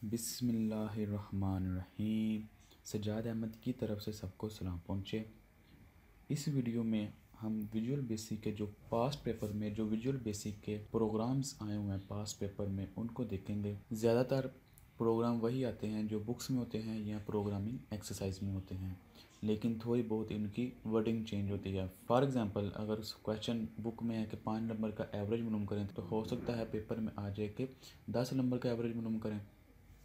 बिस्मिल्लाहिर्रहमानिर्रहीम। सज्जाद अहमद की तरफ से सबको सलाम पहुँचे। इस वीडियो में हम विजुअल बेसिक के जो पास्ट पेपर में जो विजुअल बेसिक के प्रोग्राम्स आए हुए हैं पास्ट पेपर में उनको देखेंगे। ज़्यादातर प्रोग्राम वही आते हैं जो बुक्स में होते हैं या प्रोग्रामिंग एक्सरसाइज में होते हैं, लेकिन थोड़ी बहुत इनकी वर्डिंग चेंज होती है। फॉर एग्जांपल, अगर क्वेश्चन बुक में है कि 5 नंबर का एवरेज मालूम करें, तो हो सकता है पेपर में आ जाए कि 10 नंबर का एवरेज मालूम करें।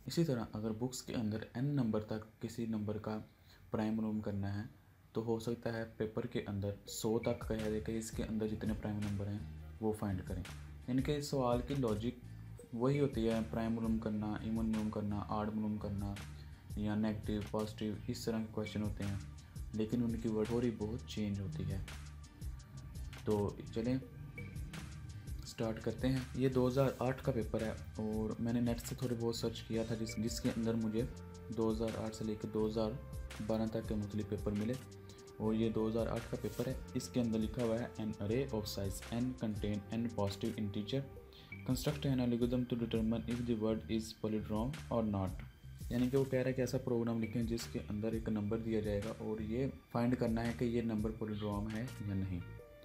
इसी तरह अगर बुक्स के अंदर n नंबर तक किसी नंबर का प्राइम मालूम करना है, तो हो सकता है पेपर के अंदर 100 तक कह दे कि इसके अंदर जितने प्राइम नंबर हैं वो फाइंड करें। इनके सवाल की लॉजिक वही होती है, प्राइम मालूम करना, इवन मालूम करना, आड मालूम करना या नेगेटिव पॉजिटिव, इस तरह के क्वेश्चन होते हैं, लेकिन उनकी वर्ड थोड़ी बहुत चेंज होती है। तो चलें स्टार्ट करते हैं। ये 2008 का पेपर है और मैंने नेट से थोड़े बहुत सर्च किया था जिसके अंदर मुझे 2008 से लेकर 2012 तक के मुख्तलिफ पेपर मिले। और ये 2008 का पेपर है। इसके अंदर लिखा हुआ है an array of size n contain n positive integer, construct an algorithm to determine if the word is palindrome और नॉट। यानी कि वो कह रहा है कि ऐसा प्रोग्राम लिखें जिसके अंदर एक नंबर दिया जाएगा और ये फाइंड करना है कि ये नंबर पॉलीड्रॉम है या नहीं।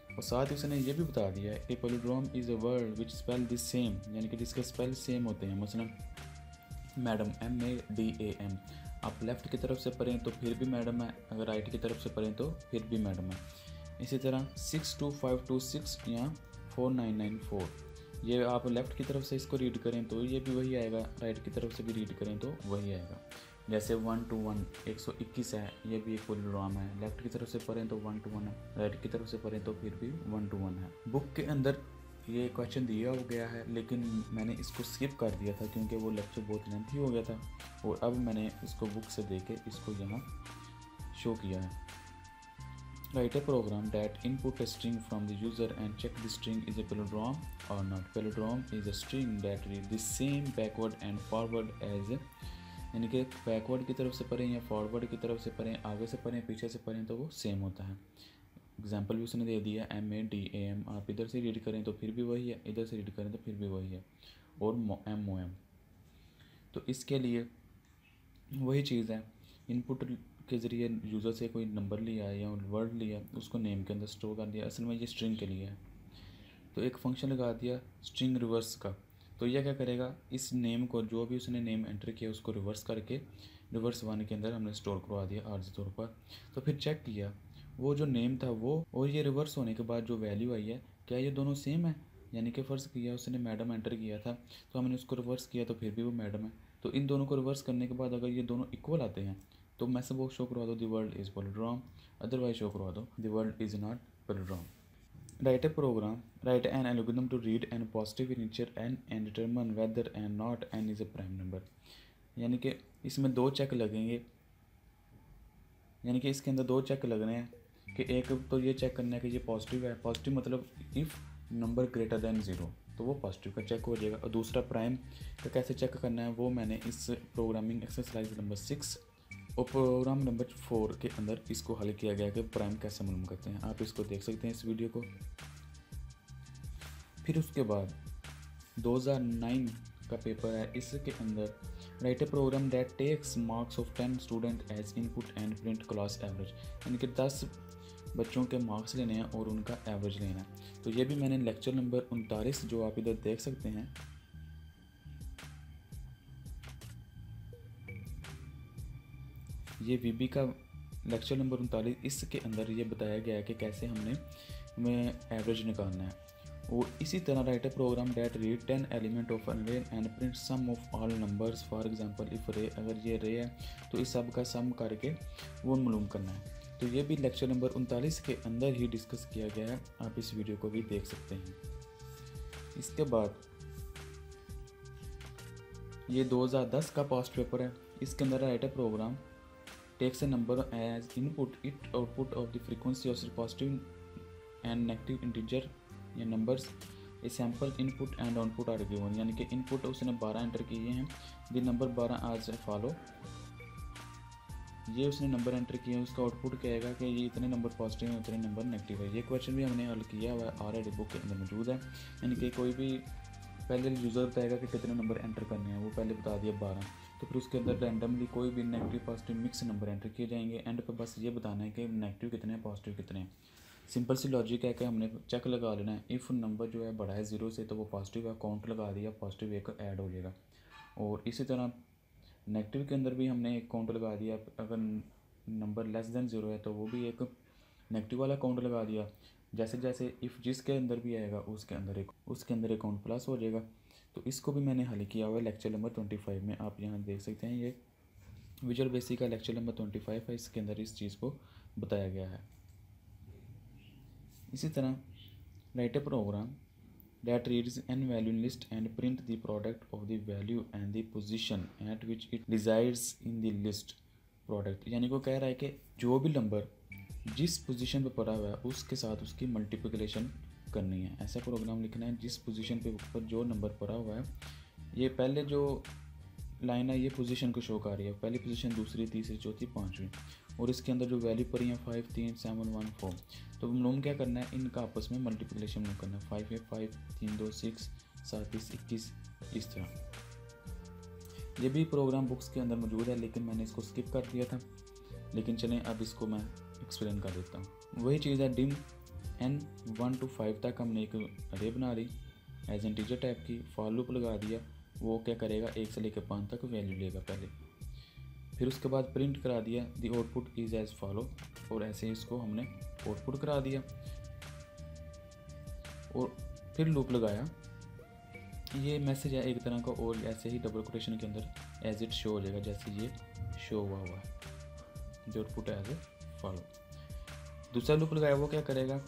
और साथ ही उसने ये भी बता दिया है कि palindrome is a word which spell this same, यानी कि जिसके स्पेल सेम होते हैं। मसलन मैडम MADAM, आप लेफ़्ट की तरफ से पढ़ें तो फिर भी मैडम है, अगर राइट की तरफ से पढ़ें तो फिर भी मैडम है। इसी तरह 62526 या 4994, ये आप लेफ़्ट की तरफ से इसको रीड करें तो ये भी वही आएगा, राइट की तरफ से भी रीड करें तो वही आएगा। जैसे 1 to 1 121 है, ये भी एक पॉलीड्रॉम है। लेफ़्ट की तरफ से पढ़ें तो 1 to 1 है, राइट की तरफ से पढ़ें तो फिर भी 1 to 1 है। बुक के अंदर ये क्वेश्चन दिया हो गया है, लेकिन मैंने इसको स्किप कर दिया था क्योंकि वो लेक्चर बहुत लेंथी हो गया था, और अब मैंने इसको बुक से देके इसको यहाँ शो किया है। Write a program that input a string from the user and check the string is a palindrome or not. Palindrome is a string that read the same backward and forward as, यानी कि backward की तरफ से पढ़ें या forward की तरफ से पढ़ें, आगे से पढ़ें पीछे से पढ़ें तो वो सेम होता है। एग्जाम्पल भी उसने दे दिया MADAM, आप इधर से रीड करें तो फिर भी वही है, इधर से रीड करें तो फिर भी वही है, और MOM। तो इसके लिए वही चीज़ है, इनपुट के ज़रिए यूज़र से कोई नंबर लिया या वर्ड लिया, उसको नेम के अंदर स्टोर कर दिया। असल में ये स्ट्रिंग के लिए है, तो एक फंक्शन लगा दिया स्ट्रिंग रिवर्स का। तो यह क्या करेगा, इस नेम को जो भी उसने नेम एंटर किया उसको रिवर्स करके रिवर्स 1 के अंदर हमने स्टोर करवा दिया आर्जी तौर पर। तो फिर चेक किया वो जो नेम था वो और ये रिवर्स होने के बाद जो वैल्यू आई है, क्या ये दोनों सेम है। यानी कि फ़र्ज़ किया उसने मैडम एंटर किया था तो हमने उसको रिवर्स किया तो फिर भी वो मैडम है। तो इन दोनों को रिवर्स करने के बाद अगर ये दोनों इक्वल आते हैं तो मैसेज बॉक्स शो करवा दो the world is palindrome, otherwise show करवा दो the world is not palindrome. Write a program, write an algorithm to read n positive integer n and determine whether and not n is a prime number। यानी कि इसमें दो check लगेंगे, यानी कि इसके अंदर दो चेक लगने हैं कि एक तो ये चेक करना है कि ये पॉजिटिव है, पॉजिटिव मतलब इफ़ नंबर ग्रेटर दैन 0 तो वो पॉजिटिव का चेक हो जाएगा। और दूसरा प्राइम का कैसे चेक करना है वो मैंने इस प्रोग्रामिंग एक्सरसाइज नंबर 6 और प्रोग्राम नंबर 4 के अंदर इसको हल किया गया कि प्राइम कैसे मालूम करते हैं। आप इसको देख सकते हैं इस वीडियो को। फिर उसके बाद 2009 का पेपर है, इसके अंदर write a program that takes marks of 10 student as input and print class average, यानी कि 10 बच्चों के मार्क्स लेने हैं और उनका एवरेज लेना है। तो ये भी मैंने लेक्चर नंबर 39 जो आप इधर देख सकते हैं, ये VB का लेक्चर नंबर 39, इसके अंदर ये बताया गया है कि कैसे हमें एवरेज निकालना है। और इसी तरह write a program that read 10 element of array and print sum of all numbers. For example if array, अगर ये रे है तो इस सब का सम करके वो मालूम करना है। तो ये भी लेक्चर नंबर 39 के अंदर ही डिस्कस किया गया है, आप इस वीडियो को भी देख सकते हैं। इसके बाद ये 2010 का पास्ट पेपर है, इसके अंदर write a program takes a number as input, it output of the frequency of positive and negative integer या numbers, a sample input and output are given। यानी कि इनपुट उसने 12 एंटर किए हैं, द नंबर 12 आज फॉलो, ये उसने number enter किए हैं, उसका आउटपुट क्या आएगा कि ये इतने नंबर पॉजिटिव हैं इतने नंबर नेगेटिव है। ये क्वेश्चन भी हमने हल किया हुआ है, ऑलरेडी बुक के अंदर मौजूद है। यानी कि कोई भी पहले यूज़र बताएगा कि कितने नंबर एंटर करने हैं, वो पहले बता दिया 12। तो फिर उसके अंदर रैंडमली कोई भी negative positive mix number enter किए जाएंगे। एंड पर बस ये बताना है कि नेगेटिव कितने हैं पॉजिटिव कितने हैं। सिंपल सी लॉजिक है कि हमने चेक लगा लेना है। इफ़ नंबर जो है बड़ा है 0 से तो वो पॉजिटिव है, काउंट लगा दिया, पॉजिटिव एक ऐड हो जाएगा। और इसी तरह नेगेटिव के अंदर भी हमने एक काउंट लगा दिया, अगर नंबर लेस देन 0 है तो वो भी एक नेगेटिव वाला काउंट लगा दिया। जैसे जैसे इफ़ जिसके अंदर भी आएगा उसके अंदर एक काउंट प्लस हो जाएगा। तो इसको भी मैंने हल किया हुआ है लेक्चर नंबर 25 में, आप यहाँ देख सकते हैं। ये विजुअल बेसिक का लेक्चर नंबर 25 है, इसके अंदर इस चीज़ को बताया गया है। इसी तरह write a program that reads n value list and print the product of the value and the position at which it resides in the list product। यानी को कह रहा है कि जो भी नंबर जिस पोजीशन पे पड़ा हुआ है उसके साथ उसकी मल्टीप्लिकेशन करनी है। ऐसा प्रोग्राम लिखना है जिस पोजीशन पे ऊपर जो नंबर पड़ा हुआ है, ये पहले जो लाइन है ये पोजीशन को शो कर रही है, पहली पोजीशन, दूसरी, तीसरी, चौथी, पाँचवीं, और इसके अंदर जो वैल्यू पड़ी है 5, 3, 7, 1, 4। तो हम क्या करना है, इनका आपस में मल्टीप्लिकेशन नहीं करना है। 5 है 5, 3, 2, 6, 7, 21, इस तरह। ये भी प्रोग्राम बुक्स के अंदर मौजूद है लेकिन मैंने इसको स्किप कर दिया था। लेकिन चलें अब इसको मैं एक्सप्लेन कर देता हूँ। वही चीज़ है, डिम n 1 to 5 तक हमने एक अरे बना ली एज इंटीजर टाइप की, फॉर लूप लगा दिया। वो क्या करेगा, 1 से लेकर 5 तक वैल्यू लेगा पहले। फिर उसके बाद प्रिंट करा दिया the output is as follow, और ऐसे ही इसको हमने आउटपुट करा दिया। और फिर लूप लगाया। ये मैसेज है एक तरह का, और ऐसे ही डबल कोटेशन के अंदर एज इट शो हो जाएगा, जैसे ये शो हुआ है जो आउटपुट एज ए फॉलो। दूसरा लूप लगाया, वो क्या करेगा,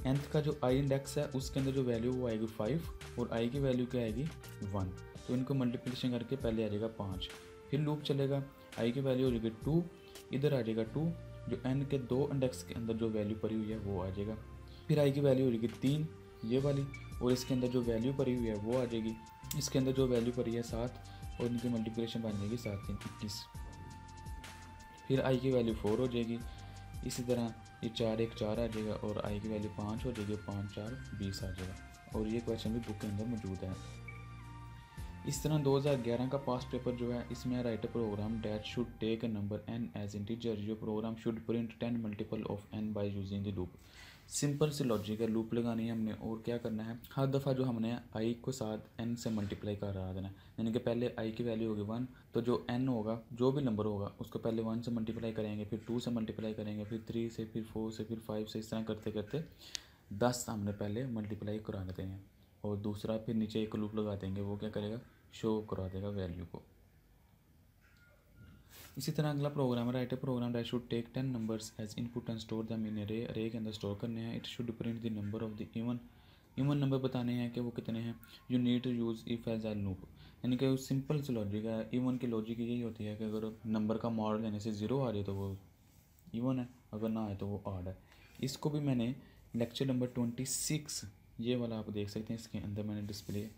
nth का जो i इंडेक्स है उसके अंदर जो वैल्यू वो आएगी 5 और i की वैल्यू क्या आएगी 1। तो इनको मल्टीप्लिकेशन करके पहले आ जाएगा 5। फिर लूप चलेगा, i की वैल्यू हो जाएगी 2, इधर आ जाएगा 2, जो n के 2 इंडेक्स के अंदर जो वैल्यू पड़ी हुई है वो आ जाएगा। फिर i की वैल्यू हो जाएगी 3, ये वाली, और इसके अंदर जो वैल्यू पड़ी हुई है वो आ जाएगी। इसके अंदर जो वैल्यू पड़ी है 7, और इनकी मल्टीप्लिकेशन बन जाएगी 7, 3, 21। फिर i की वैल्यू 4 हो जाएगी। इसी तरह ये 4, 1, 4 आ जाएगा, और i की वैल्यू 5 हो जाएगी, 5, 4, 20 आ जाएगा। और ये क्वेश्चन भी बुक के अंदर मौजूद है। इस तरह 2011 का पास्ट पेपर जो है, इसमें write a program that should take a number n as integer, जो program should print 10 multiple of n by using the loop. Simple C logic है, लूप लगानी है हमने, और क्या करना है, हर दफ़ा जो हमने i को साथ n से मल्टीप्लाई कर रहा देना। यानी कि पहले i की वैल्यू होगी 1, तो जो n होगा, जो भी नंबर होगा उसको पहले 1 से मल्टीप्लाई करेंगे, फिर 2 से मल्टीप्लाई करेंगे, फिर 3 से, फिर 4 से, फिर 5 से, इस तरह करते करते 10 हमने पहले मल्टीप्लाई करा देते हैं। और दूसरा फिर नीचे एक लूप लगा देंगे, वो क्या करेगा, शो करा देगा वैल्यू को। इसी तरह अगला प्रोग्राम है, write a program that should take 10 numbers as input and store them in array. Array के अंदर स्टोर करने हैं। It should print the number of the even number बताने हैं कि वो कितने हैं। You need to use if as a loop, यानी कि सिंपल सी लॉजिक है। इवन की लॉजिक यही होती है कि अगर नंबर का मॉड लेने से 0 आ जाए तो वो इवन है, अगर ना आए तो वो ऑड है। इसको भी मैंने लेक्चर नंबर 26, ये वाला आप देख सकते हैं, इसके अंदर मैंने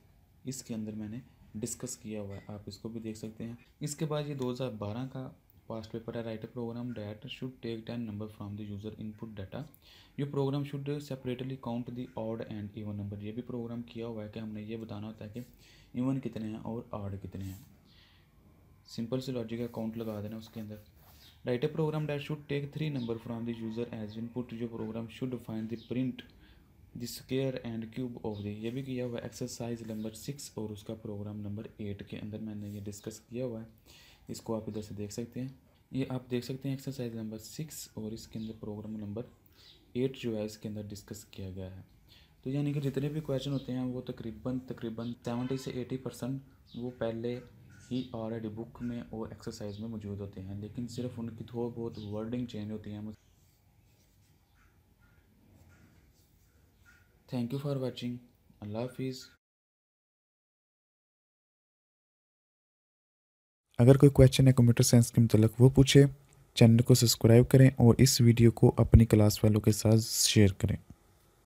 इसके अंदर मैंने डिस्कस किया हुआ है, आप इसको भी देख सकते हैं। इसके बाद ये 2012 का पास्ट पेपर है, write a program that should take 10 number from the user input data. ये program should separately count the odd and even number. ये भी प्रोग्राम किया हुआ है कि हमने ये बताना होता है कि इवन कितने हैं और ऑड कितने हैं। सिंपल सी लॉजिक है, काउंट लगा देना उसके अंदर। Write a program that should take 3 number from the user as input. जो program should find the print the square and cube of the. ये भी किया हुआ है एक्सरसाइज नंबर 6 और उसका प्रोग्राम नंबर 8 के अंदर मैंने ये डिस्कस किया हुआ है। इसको आप इधर से देख सकते हैं, ये आप देख सकते हैं एक्सरसाइज नंबर 6, और इसके अंदर प्रोग्राम नंबर 8 जो है इसके अंदर डिस्कस किया गया है। तो यानी कि जितने भी क्वेश्चन होते हैं वो तकरीबन 70 से 80% वो पहले ही ऑलरेडी बुक में और एक्सरसाइज में मौजूद होते हैं, लेकिन सिर्फ उनकी थोड़ी बहुत वर्डिंग चेंज होती है। Thank you for watching. अल्लाह हाफिज़। अगर कोई क्वेश्चन है कंप्यूटर साइंस के मतलब वो पूछे, चैनल को सब्सक्राइब करें और इस वीडियो को अपनी क्लास वालों के साथ शेयर करें।